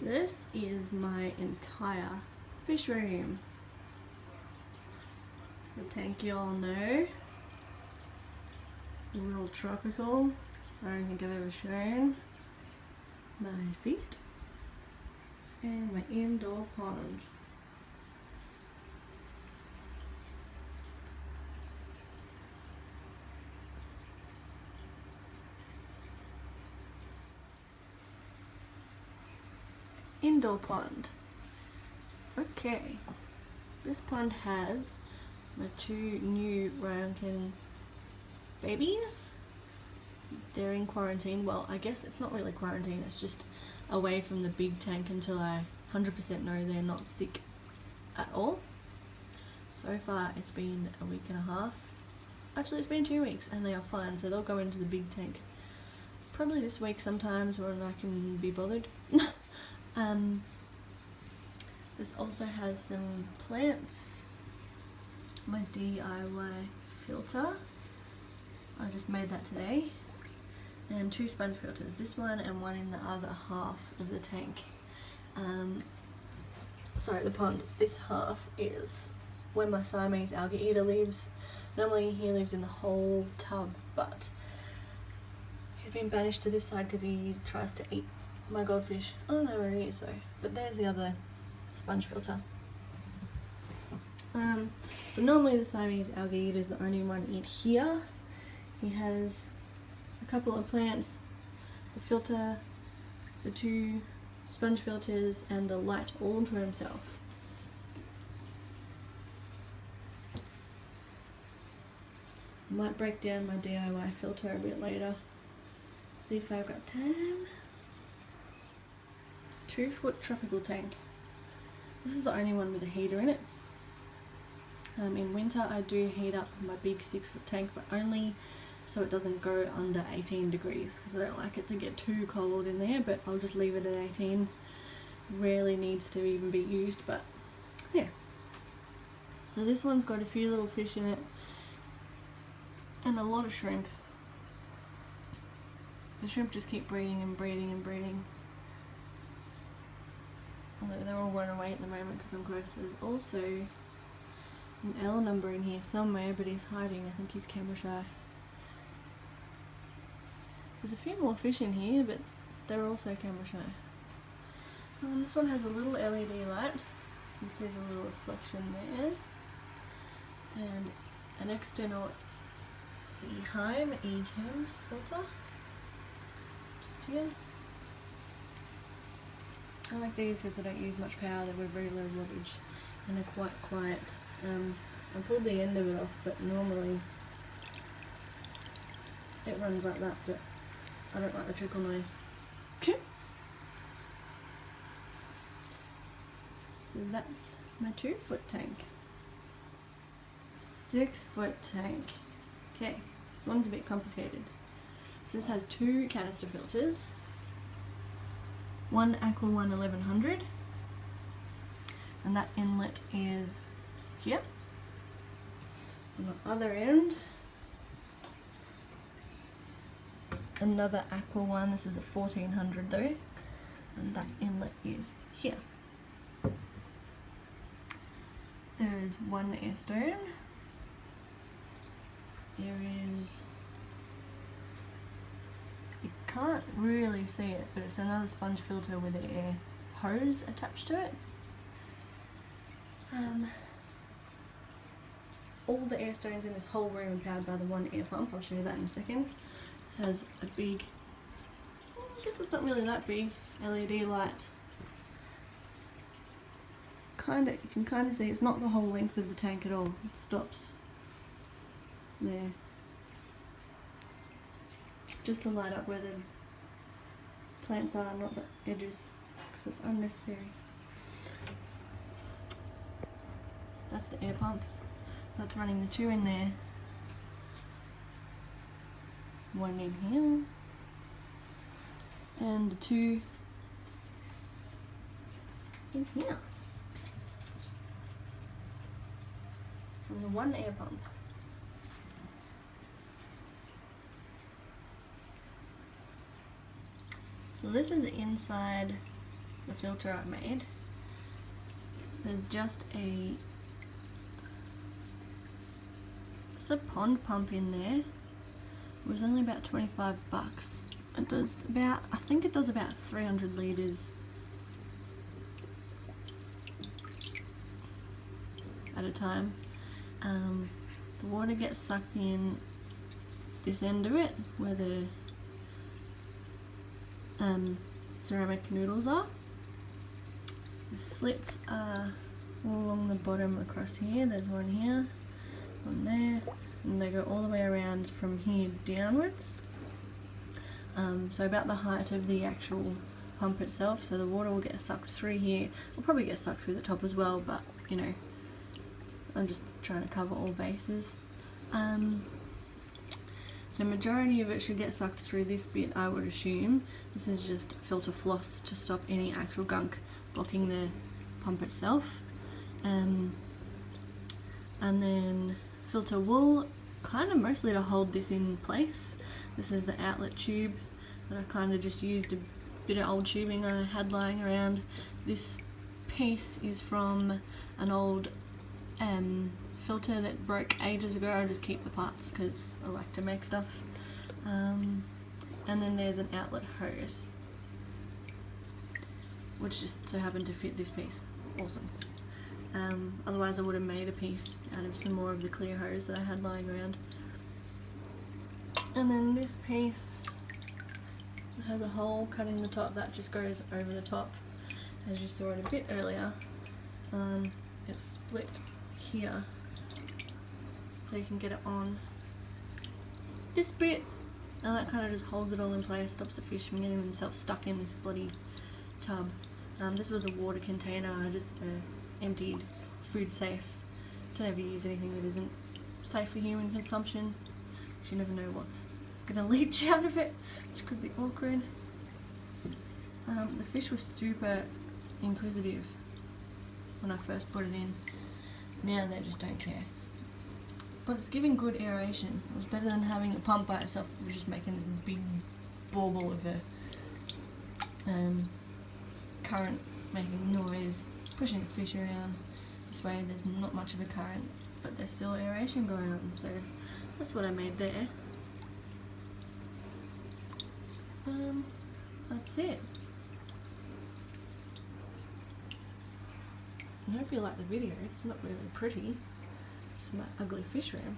This is my entire fish room. The tank you all know. A little tropical. I don't think I've ever shown. My seat. And my indoor pond. Indoor pond. Okay, this pond has my two new Ryankin babies. They're in quarantine. Well, I guess it's not really quarantine, it's just away from the big tank until I 100% know they're not sick at all. So far it's been a week and a half. Actually, it's been 2 weeks and they are fine, so they'll go into the big tank probably this week sometimes when I can be bothered. This also has some plants, my DIY filter, I just made that today, and two sponge filters, this one and one in the other half of the tank. Sorry, the pond. This half is where my Siamese algae eater lives. Normally he lives in the whole tub, but he's been banished to this side because he tries to eat my goldfish. I don't know where he is though, but there's the other sponge filter. So normally the Siamese algae eater is the only one in here. He has a couple of plants, the filter, the two sponge filters, and the light all to himself. Might break down my DIY filter a bit later. See if I've got time. 2-foot tropical tank. This is the only one with a heater in it. In winter I do heat up my big 6-foot tank, but only so it doesn't go under 18 degrees because I don't like it to get too cold in there, but I'll just leave it at 18. Rarely needs to even be used, but yeah. So this one's got a few little fish in it and a lot of shrimp. The shrimp just keep breeding and breeding and breeding. Although they're all run away at the moment because I'm close. There's also an L number in here somewhere, but he's hiding. I think he's camera shy. There's a few more fish in here, but they're also camera shy. This one has a little LED light. You can see the little reflection there. And an external EHIM filter. Just here. I like these because they don't use much power, they're very low wattage and they're quite quiet. I pulled the end of it off, but normally it runs like that, but I don't like the trickle noise. So that's my 2-foot tank. 6-foot tank. Okay, this one's a bit complicated. So this has two canister filters. One Aqua One 1100, and that inlet is here. On the other end, another Aqua One. This is a 1400 though, and that inlet is here. There is one air stone. There is, you can't really see it, but it's another sponge filter with an air hose attached to it. All the air stones in this whole room are powered by the one air pump. I'll show you that in a second. This has a big, I guess it's not really that big, LED light. It's kinda, you can kind of see it's not the whole length of the tank at all. It stops there. Just to light up where the plants are, not the edges, because it's unnecessary. That's the air pump. So that's running the two in there. One in here. And the two in here. From the one air pump. So this is inside the filter I made. There's just a pond pump in there. It was only about 25 bucks. It does about, I think it does about 300 litres at a time. The water gets sucked in this end of it where the ceramic noodles are. The slits are all along the bottom across here. There's one here, one there, and they go all the way around from here downwards. So about the height of the actual pump itself, so the water will get sucked through here. It'll probably get sucked through the top as well, but you know, I'm just trying to cover all bases. So majority of it should get sucked through this bit, I would assume. This is just filter floss to stop any actual gunk blocking the pump itself. And then filter wool, kind of mostly to hold this in place. This is the outlet tube that I kind of just used a bit of old tubing I had lying around. This piece is from an old filter that broke ages ago. I just keep the parts because I like to make stuff. And then there's an outlet hose, which just so happened to fit this piece. Awesome. Otherwise I would have made a piece out of some more of the clear hose that I had lying around. And then this piece has a hole cut in the top that just goes over the top, as you saw it a bit earlier. It's split here, so you can get it on this bit, and that kind of just holds it all in place, stops the fish from getting themselves stuck in this bloody tub. This was a water container I just emptied. Food safe. Don't ever use anything that isn't safe for human consumption. You never know what's gonna leach out of it, which could be awkward. The fish was super inquisitive when I first put it in. Now they just don't care. But it's giving good aeration. It was better than having a pump by itself that was just making this big bauble of a current making noise, pushing the fish around. This way there's not much of a current, but there's still aeration going on, so that's what I made there. That's it. I hope you like the video. It's not really pretty. It's my ugly fish room.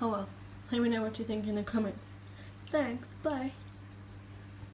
Oh well. Let me know what you think in the comments. Thanks. Bye.